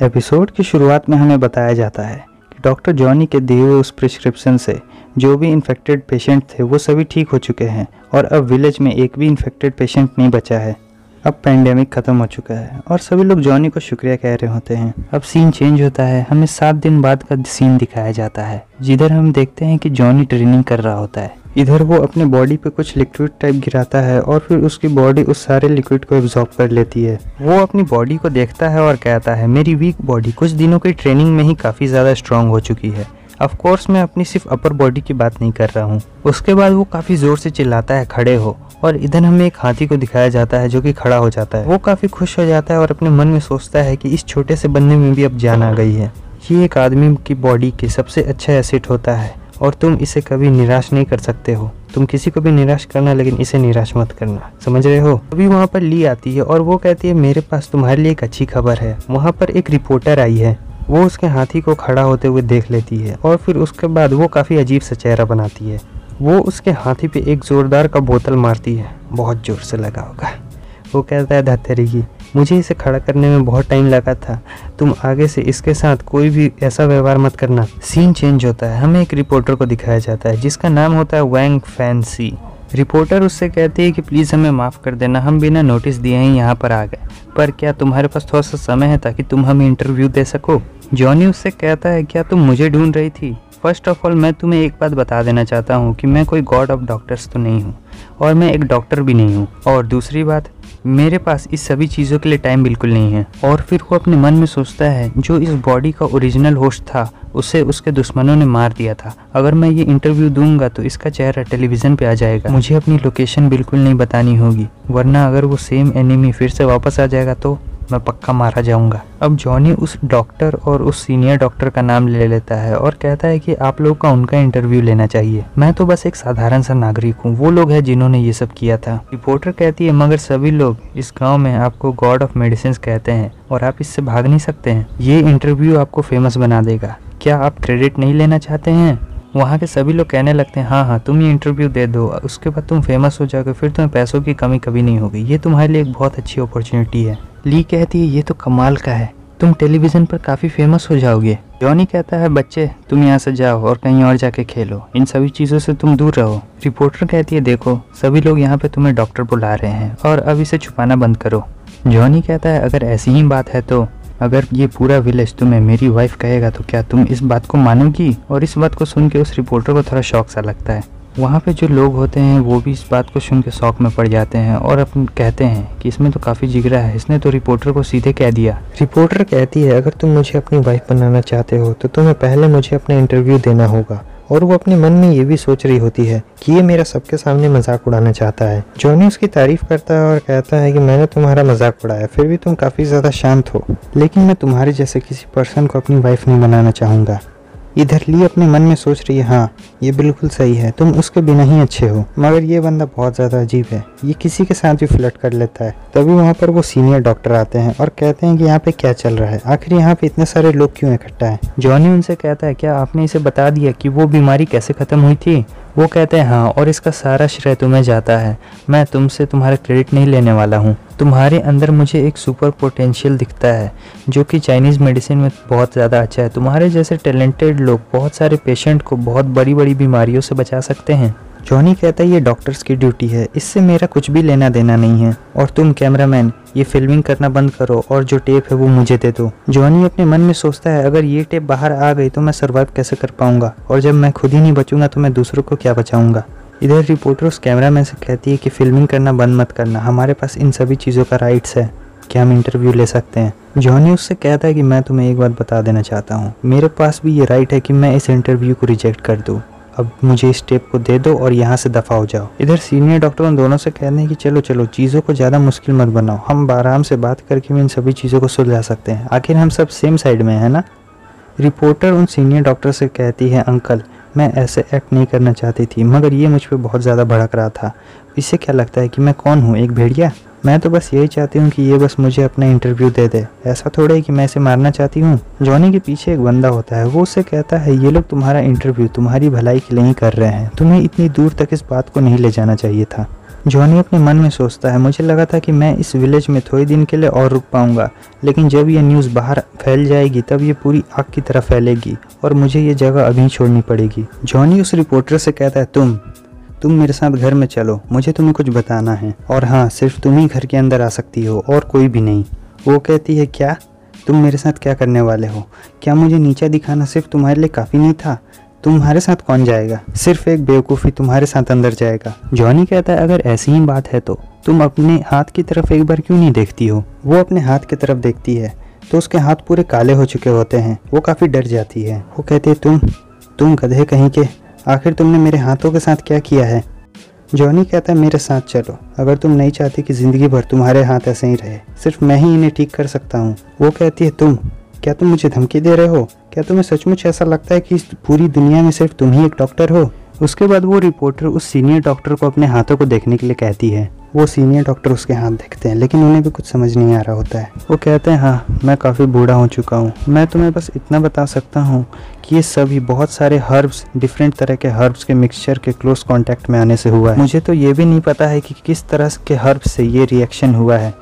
Episode की शुरुआत में हमें बताया जाता है कि डॉक्टर जॉनी के दिए हुए उस प्रिस्क्रिप्शन से जो भी इन्फेक्टेड पेशेंट थे वो सभी ठीक हो चुके हैं और अब विलेज में एक भी इन्फेक्टेड पेशेंट नहीं बचा है। अब पैंडेमिक ख़त्म हो चुका है और सभी लोग जॉनी को शुक्रिया कह रहे होते हैं। अब सीन चेंज होता है, हमें 7 दिन बाद का सीन दिखाया जाता है जिधर हम देखते हैं कि जॉनी ट्रेनिंग कर रहा होता है। इधर वो अपने बॉडी पे कुछ लिक्विड टाइप गिराता है और फिर उसकी बॉडी उस सारे लिक्विड को एब्जॉर्ब कर लेती है। वो अपनी बॉडी को देखता है और कहता है मेरी वीक बॉडी कुछ दिनों की ट्रेनिंग में ही काफ़ी ज़्यादा स्ट्रांग हो चुकी है। ऑफ कोर्स मैं अपनी सिर्फ अपर बॉडी की बात नहीं कर रहा हूँ। उसके बाद वो काफ़ी ज़ोर से चिल्लाता है खड़े हो, और इधर हमें एक हाथी को दिखाया जाता है जो कि खड़ा हो जाता है। वो काफ़ी खुश हो जाता है और अपने मन में सोचता है कि इस छोटे से बंदे में भी अब जान आ गई है। ये एक आदमी की बॉडी के सबसे अच्छा एसेट होता है और तुम इसे कभी निराश नहीं कर सकते हो। तुम किसी को भी निराश करना लेकिन इसे निराश मत करना, समझ रहे हो। अभी वहाँ पर ली आती है और वो कहती है मेरे पास तुम्हारे लिए एक अच्छी खबर है। वहाँ पर एक रिपोर्टर आई है, वो उसके हाथी को खड़ा होते हुए देख लेती है और फिर उसके बाद वो काफ़ी अजीब सा चेहरा बनाती है। वो उसके हाथी पे एक ज़ोरदार का बोतल मारती है, बहुत ज़ोर से लगा होगा। वो कहता है धत्तेरी की, मुझे इसे खड़ा करने में बहुत टाइम लगा था, तुम आगे से इसके साथ कोई भी ऐसा व्यवहार मत करना। सीन चेंज होता है, हमें एक रिपोर्टर को दिखाया जाता है जिसका नाम होता है वैंग फैंसी। रिपोर्टर उससे कहती है कि प्लीज़ हमें माफ़ कर देना, हम बिना नोटिस दिए ही यहाँ पर आ गए, पर क्या तुम्हारे पास थोड़ा सा समय है ताकि तुम हमें इंटरव्यू दे सको। जॉनी उससे कहता है क्या तुम मुझे ढूंढ रही थी। फर्स्ट ऑफ ऑल मैं तुम्हें एक बात बता देना चाहता हूँ कि मैं कोई गॉड ऑफ डॉक्टर्स तो नहीं हूँ और मैं एक डॉक्टर भी नहीं हूँ, और दूसरी बात मेरे पास इस सभी चीज़ों के लिए टाइम बिल्कुल नहीं है। और फिर वो अपने मन में सोचता है जो इस बॉडी का ओरिजिनल होस्ट था उसे उसके दुश्मनों ने मार दिया था। अगर मैं ये इंटरव्यू दूंगा तो इसका चेहरा टेलीविज़न पे आ जाएगा। मुझे अपनी लोकेशन बिल्कुल नहीं बतानी होगी, वरना अगर वो सेम एनिमी फिर से वापस आ जाएगा तो मैं पक्का मारा जाऊंगा। अब जॉनी उस डॉक्टर और उस सीनियर डॉक्टर का नाम ले लेता है और कहता है कि आप लोग का उनका इंटरव्यू लेना चाहिए, मैं तो बस एक साधारण सा नागरिक हूँ, वो लोग हैं जिन्होंने ये सब किया था। रिपोर्टर कहती है मगर सभी लोग इस गांव में आपको गॉड ऑफ मेडिसिन कहते हैं और आप इससे भाग नहीं सकते हैं। ये इंटरव्यू आपको फेमस बना देगा, क्या आप क्रेडिट नहीं लेना चाहते हैं। वहाँ के सभी लोग कहने लगते हैं हाँ तुम ये इंटरव्यू दे दो, उसके बाद तुम फेमस हो जाओगे, फिर तुम्हें पैसों की कमी कभी नहीं होगी, ये तुम्हारे लिए एक बहुत अच्छी अपॉर्चुनिटी है। ली कहती है ये तो कमाल का है, तुम टेलीविज़न पर काफ़ी फेमस हो जाओगे। जॉनी कहता है बच्चे तुम यहाँ से जाओ और कहीं और जाके खेलो, इन सभी चीज़ों से तुम दूर रहो। रिपोर्टर कहती है देखो सभी लोग यहाँ पे तुम्हें डॉक्टर बुला रहे हैं और अब इसे छुपाना बंद करो। जॉनी कहता है अगर ऐसी ही बात है तो अगर ये पूरा विलेज तुम्हें मेरी वाइफ कहेगा तो क्या तुम इस बात को मानोगी। और इस बात को सुन के उस रिपोर्टर को थोड़ा शौक सा लगता है। वहाँ पे जो लोग होते हैं वो भी इस बात को सुन के शौक में पड़ जाते हैं और अपन कहते हैं कि इसमें तो काफ़ी जिगरा है, इसने तो रिपोर्टर को सीधे कह दिया। रिपोर्टर कहती है अगर तुम मुझे अपनी वाइफ बनाना चाहते हो तो तुम्हें पहले मुझे अपना इंटरव्यू देना होगा। और वो अपने मन में ये भी सोच रही होती है कि ये मेरा सबके सामने मजाक उड़ाना चाहता है। जॉनी उसकी तारीफ करता है और कहता है कि मैंने तुम्हारा मजाक उड़ाया, फिर भी तुम काफ़ी ज़्यादा शांत हो, लेकिन मैं तुम्हारे जैसे किसी पर्सन को अपनी वाइफ नहीं बनाना चाहूँगा। इधर ली अपने मन में सोच रही है हाँ ये बिल्कुल सही है, तुम उसके बिना ही अच्छे हो, मगर ये बंदा बहुत ज़्यादा अजीब है, ये किसी के साथ भी फ्लर्ट कर लेता है। तभी वहाँ पर वो सीनियर डॉक्टर आते हैं और कहते हैं कि यहाँ पे क्या चल रहा है, आखिर यहाँ पे इतने सारे लोग क्यों इकट्ठा हैं। जॉनी उनसे कहता है क्या आपने इसे बता दिया कि वो बीमारी कैसे ख़त्म हुई थी। वो कहते हैं हाँ और इसका सारा श्रेय तुम्हें जाता है, मैं तुमसे तुम्हारा क्रेडिट नहीं लेने वाला हूँ। तुम्हारे अंदर मुझे एक सुपर पोटेंशियल दिखता है जो कि चाइनीज़ मेडिसिन में बहुत ज़्यादा अच्छा है। तुम्हारे जैसे टैलेंटेड लोग बहुत सारे पेशेंट को बहुत बड़ी बड़ी बीमारियों से बचा सकते हैं। जॉनी कहता है ये डॉक्टर्स की ड्यूटी है, इससे मेरा कुछ भी लेना देना नहीं है, और तुम कैमरामैन ये फिल्मिंग करना बंद करो और जो टेप है वो मुझे दे दो। जॉनी अपने मन में सोचता है अगर ये टेप बाहर आ गई तो मैं सर्वाइव कैसे कर पाऊंगा, और जब मैं खुद ही नहीं बचूंगा तो मैं दूसरों को क्या बचाऊंगा। इधर रिपोर्टर उस कैमरामैन से कहती है कि फिल्मिंग करना बंद मत करना, हमारे पास इन सभी चीज़ों का राइट्स है, क्या हम इंटरव्यू ले सकते हैं। जॉनी उससे कहता है कि मैं तुम्हें एक बात बता देना चाहता हूँ, मेरे पास भी ये राइट है कि मैं इस इंटरव्यू को रिजेक्ट कर दूँ, अब मुझे इस टेप को दे दो और यहाँ से दफ़ा हो जाओ। इधर सीनियर डॉक्टर उन दोनों से कहते हैं कि चलो चलो चीज़ों को ज़्यादा मुश्किल मत बनाओ, हम आराम से बात करके इन सभी चीज़ों को सुलझा सकते हैं, आखिर हम सब सेम साइड में है ना। रिपोर्टर उन सीनियर डॉक्टर से कहती है अंकल मैं ऐसे एक्ट नहीं करना चाहती थी, मगर ये मुझ पर बहुत ज़्यादा भड़क रहा था, इससे क्या लगता है कि मैं कौन हूँ, एक भेड़िया। मैं तो बस यही चाहती हूँ कि ये बस मुझे अपना इंटरव्यू दे दे, ऐसा थोड़ा है कि मैं इसे मारना चाहती हूँ। जॉनी के पीछे एक बंदा होता है, वो उससे कहता है ये लोग तुम्हारा इंटरव्यू तुम्हारी भलाई के लिए ही कर रहे हैं, तुम्हें इतनी दूर तक इस बात को नहीं ले जाना चाहिए था। जॉनी अपने मन में सोचता है, मुझे लगा था कि मैं इस विलेज में थोड़े दिन के लिए और रुक पाऊंगा, लेकिन जब ये न्यूज़ बाहर फैल जाएगी तब ये पूरी आग की तरह फैलेगी और मुझे ये जगह अभी छोड़नी पड़ेगी। जॉनी उस रिपोर्टर से कहता है, तुम मेरे साथ घर में चलो, मुझे तुम्हें कुछ बताना है, और हाँ, सिर्फ तुम ही घर के अंदर आ सकती हो और कोई भी नहीं। वो कहती है, क्या? तुम मेरे साथ क्या करने वाले हो? क्या मुझे नीचा दिखाना सिर्फ तुम्हारे लिए काफ़ी नहीं था? तुम्हारे साथ कौन जाएगा? सिर्फ एक बेवकूफ़ी तुम्हारे साथ अंदर जाएगा। जॉनी कहता है, अगर ऐसी ही बात है तो तुम अपने हाथ की तरफ एक बार क्यों नहीं देखती हो? वो अपने हाथ की तरफ देखती है तो उसके हाथ पूरे काले हो चुके होते हैं। वो काफ़ी डर जाती है। वो कहती है, तुम गधे कहीं के, आखिर तुमने मेरे हाथों के साथ क्या किया है? जॉनी कहता है, मेरे साथ चलो, अगर तुम नहीं चाहती कि ज़िंदगी भर तुम्हारे हाथ ऐसे ही रहे, सिर्फ मैं ही इन्हें ठीक कर सकता हूँ। वो कहती है, क्या तुम मुझे धमकी दे रहे हो? क्या तुम्हें सचमुच ऐसा लगता है कि इस पूरी दुनिया में सिर्फ तुम ही एक डॉक्टर हो? उसके बाद वो रिपोर्टर उस सीनियर डॉक्टर को अपने हाथों को देखने के लिए कहती है। वो सीनियर डॉक्टर उसके हाथ देखते हैं, लेकिन उन्हें भी कुछ समझ नहीं आ रहा होता है। वो कहते हैं, हाँ, मैं काफ़ी बूढ़ा हो चुका हूँ। मैं तुम्हें बस इतना बता सकता हूँ कि ये सभी बहुत सारे हर्ब्स, डिफरेंट तरह के हर्ब्स के मिक्सचर के क्लोज कांटेक्ट में आने से हुआ है। मुझे तो ये भी नहीं पता है कि किस तरह के हर्ब्स से ये रिएक्शन हुआ है,